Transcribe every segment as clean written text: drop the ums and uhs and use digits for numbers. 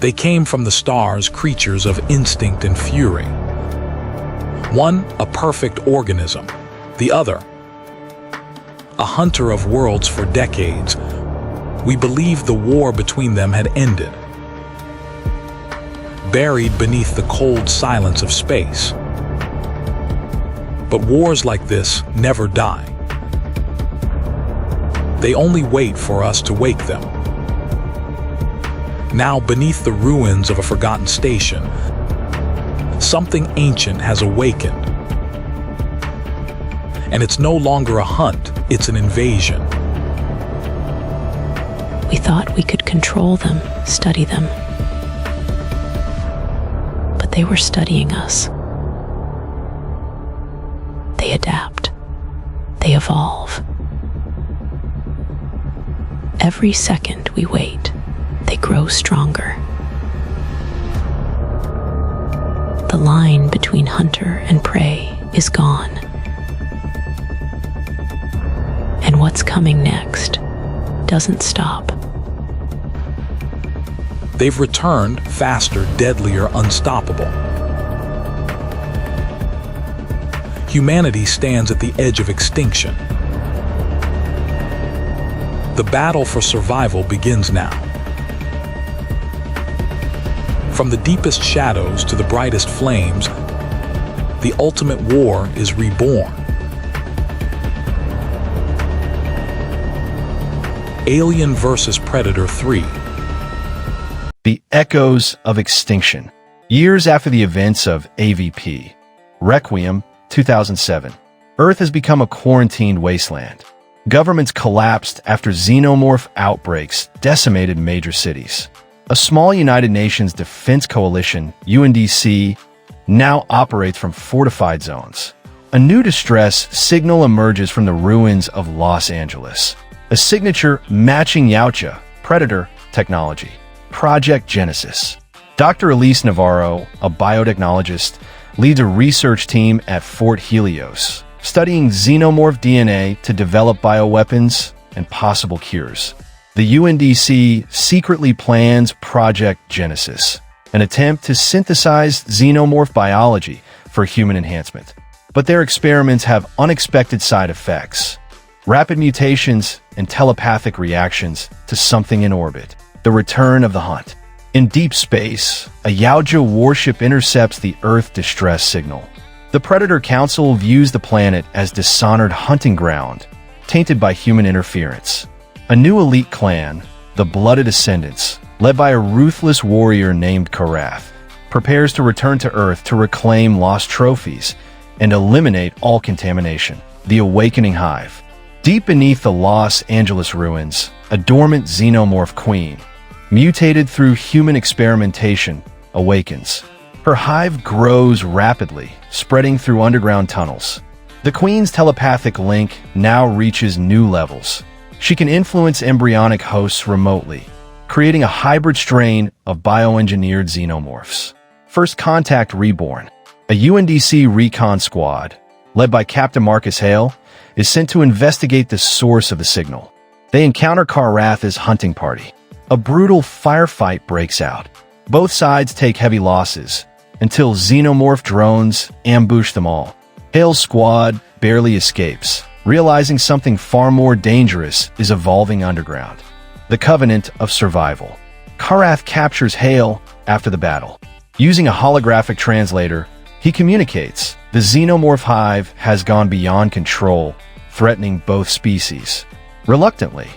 They came from the stars, creatures of instinct and fury. One, a perfect organism. The other, a hunter of worlds for decades. We believed the war between them had ended, buried beneath the cold silence of space. But wars like this never die. They only wait for us to wake them. Now, beneath the ruins of a forgotten station, something ancient has awakened. And it's no longer a hunt, it's an invasion. We thought we could control them, study them. But they were studying us. They adapt. They evolve. Every second we wait, they grow stronger. The line between hunter and prey is gone. And what's coming next doesn't stop. They've returned, faster, deadlier, unstoppable. Humanity stands at the edge of extinction. The battle for survival begins now. From the deepest shadows to the brightest flames, the ultimate war is reborn. Alien vs. Predator 3. The echoes of extinction. Years after the events of AVP, Requiem, 2007, Earth has become a quarantined wasteland. Governments collapsed after xenomorph outbreaks decimated major cities. A small United Nations defense coalition, UNDC, now operates from fortified zones. A new distress signal emerges from the ruins of Los Angeles. A signature matching Yautja, Predator, technology. Project Genesis. Dr. Elise Navarro, a biotechnologist, leads a research team at Fort Helios, studying xenomorph DNA to develop bioweapons and possible cures. The UNDC secretly plans Project Genesis, an attempt to synthesize xenomorph biology for human enhancement. But their experiments have unexpected side effects. Rapid mutations and telepathic reactions to something in orbit. The return of the hunt. In deep space, a Yautja warship intercepts the Earth distress signal. The Predator Council views the planet as dishonored hunting ground, tainted by human interference. A new elite clan, the Blooded Ascendants, led by a ruthless warrior named Karath, prepares to return to Earth to reclaim lost trophies and eliminate all contamination. The Awakening Hive. Deep beneath the Los Angeles ruins, a dormant xenomorph queen, mutated through human experimentation, awakens. Her hive grows rapidly, spreading through underground tunnels. The queen's telepathic link now reaches new levels. She can influence embryonic hosts remotely, creating a hybrid strain of bioengineered xenomorphs. First Contact Reborn. A UNDC recon squad, led by Captain Marcus Hale, is sent to investigate the source of the signal. They encounter Karath's hunting party. A brutal firefight breaks out. Both sides take heavy losses, until xenomorph drones ambush them all. Hale's squad barely escapes, realizing something far more dangerous is evolving underground. The Covenant of Survival. Karath captures Hale after the battle. Using a holographic translator, he communicates. The xenomorph hive has gone beyond control, threatening both species. Reluctantly,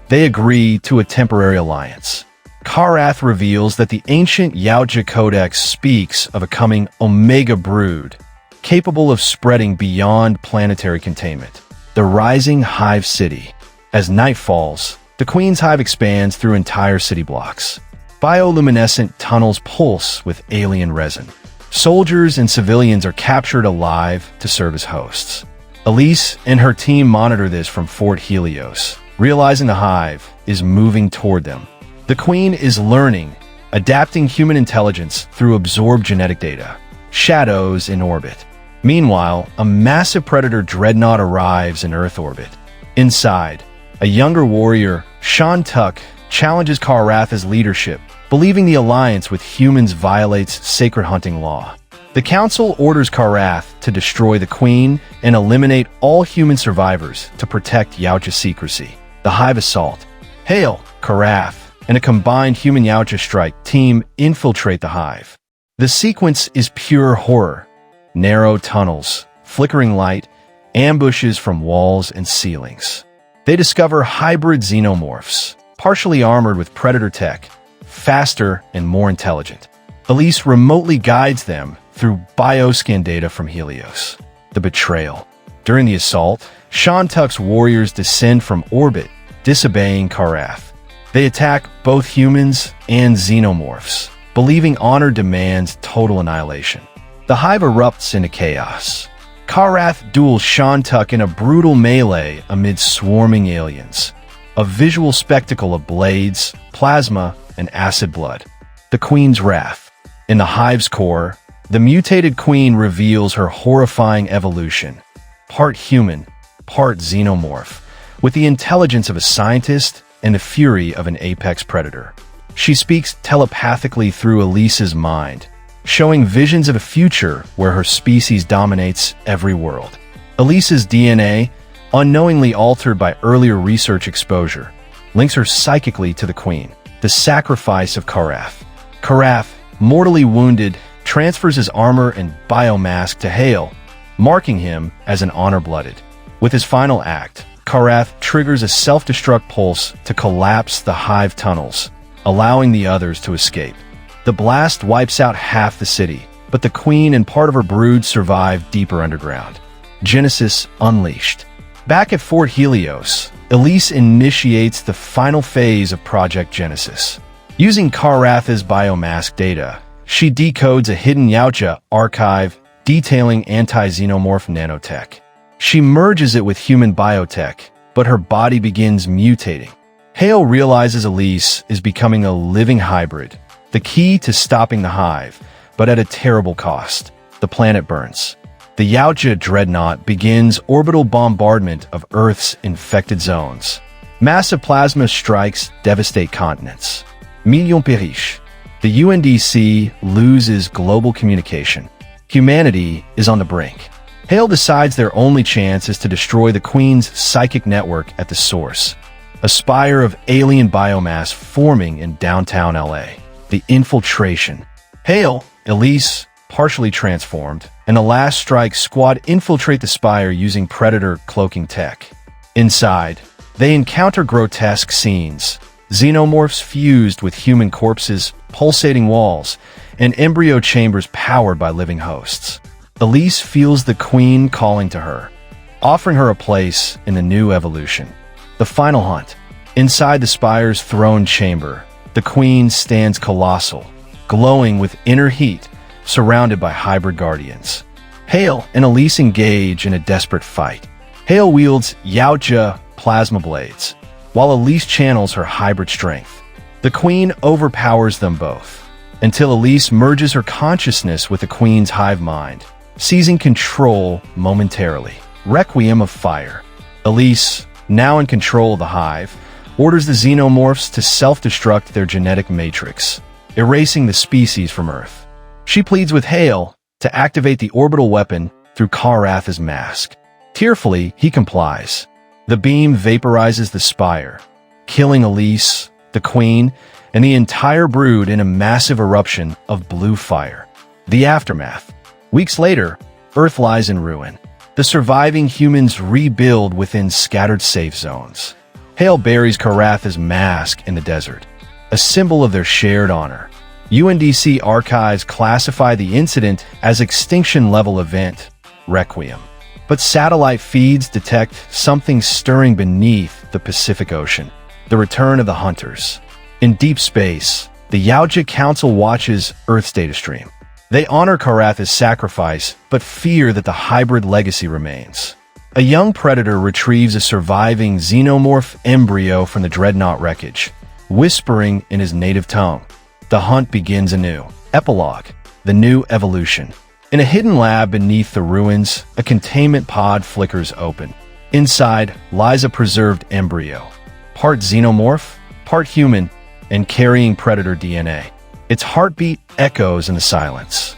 they agree to a temporary alliance. Karath reveals that the ancient Yautja Codex speaks of a coming Omega brood, capable of spreading beyond planetary containment. The Rising Hive City. As night falls, the Queen's Hive expands through entire city blocks. Bioluminescent tunnels pulse with alien resin. Soldiers and civilians are captured alive to serve as hosts. Elise and her team monitor this from Fort Helios, realizing the hive is moving toward them. The Queen is learning, adapting human intelligence through absorbed genetic data. Shadows in orbit. Meanwhile, a massive predator dreadnought arrives in Earth orbit. Inside, a younger warrior, Sean Tuck, challenges Karath's leadership, believing the alliance with humans violates sacred hunting law. The Council orders Karath to destroy the Queen and eliminate all human survivors to protect Yautja secrecy. The Hive assault. Hail, Karath, and a combined human-Yautja strike team infiltrate the Hive. The sequence is pure horror. Narrow tunnels, flickering light, ambushes from walls and ceilings. They discover hybrid xenomorphs, partially armored with predator tech, faster and more intelligent. Elise remotely guides them through bioscan data from Helios. The betrayal. During the assault, Shantuk's warriors descend from orbit, disobeying Karath. They attack both humans and xenomorphs, believing honor demands total annihilation. The Hive erupts into chaos. Karath duels Shantuk in a brutal melee amid swarming aliens. A visual spectacle of blades, plasma, and acid blood. The Queen's wrath. In the Hive's core, the mutated Queen reveals her horrifying evolution. Part human, part xenomorph, with the intelligence of a scientist and the fury of an apex predator. She speaks telepathically through Elise's mind, showing visions of a future where her species dominates every world. Elise's DNA, unknowingly altered by earlier research exposure, links her psychically to the Queen. The sacrifice of Karath. Karath, mortally wounded, transfers his armor and biomask to Hale, marking him as an honor-blooded. With his final act, Karath triggers a self-destruct pulse to collapse the Hive tunnels, allowing the others to escape. The blast wipes out half the city, but the Queen and part of her brood survive deeper underground. Genesis unleashed. Back at Fort Helios, Elise initiates the final phase of Project Genesis. Using Karath's biomask data, she decodes a hidden Yautja archive detailing anti-xenomorph nanotech. She merges it with human biotech, but her body begins mutating. Hale realizes Elise is becoming a living hybrid, the key to stopping the Hive, but at a terrible cost. The planet burns. The Yautja dreadnought begins orbital bombardment of Earth's infected zones. Massive plasma strikes devastate continents. Millions périssent. The UNDC loses global communication. Humanity is on the brink. Hale decides their only chance is to destroy the Queen's psychic network at the source. A spire of alien biomass forming in downtown LA. The infiltration. Hale, Elise, partially transformed, and the Last Strike squad infiltrate the spire using Predator cloaking tech. Inside, they encounter grotesque scenes. Xenomorphs fused with human corpses, pulsating walls, and embryo chambers powered by living hosts. Elise feels the Queen calling to her, offering her a place in the new evolution. The final hunt. Inside the spire's throne chamber, the Queen stands colossal, glowing with inner heat, surrounded by hybrid guardians. Hale and Elise engage in a desperate fight. Hale wields Yautja plasma blades, while Elise channels her hybrid strength. The Queen overpowers them both, until Elise merges her consciousness with the Queen's hive mind, seizing control momentarily. Requiem of Fire. Elise, now in control of the Hive, orders the Xenomorphs to self-destruct their genetic matrix, erasing the species from Earth. She pleads with Hale to activate the orbital weapon through Karath's mask. Tearfully, he complies. The beam vaporizes the spire, killing Elise, the Queen, and the entire brood in a massive eruption of blue fire. The aftermath. Weeks later, Earth lies in ruin. The surviving humans rebuild within scattered safe zones. Hale buries Karath's mask in the desert, a symbol of their shared honor. UNDC archives classify the incident as extinction-level event, Requiem. But satellite feeds detect something stirring beneath the Pacific Ocean, the return of the hunters. In deep space, the Yautja Council watches Earth's data stream. They honor Karath's sacrifice, but fear that the hybrid legacy remains. A young predator retrieves a surviving xenomorph embryo from the dreadnought wreckage, whispering in his native tongue. The hunt begins anew. Epilogue. The new evolution. In a hidden lab beneath the ruins, a containment pod flickers open. Inside lies a preserved embryo. Part xenomorph, part human, and carrying predator DNA. Its heartbeat echoes in the silence.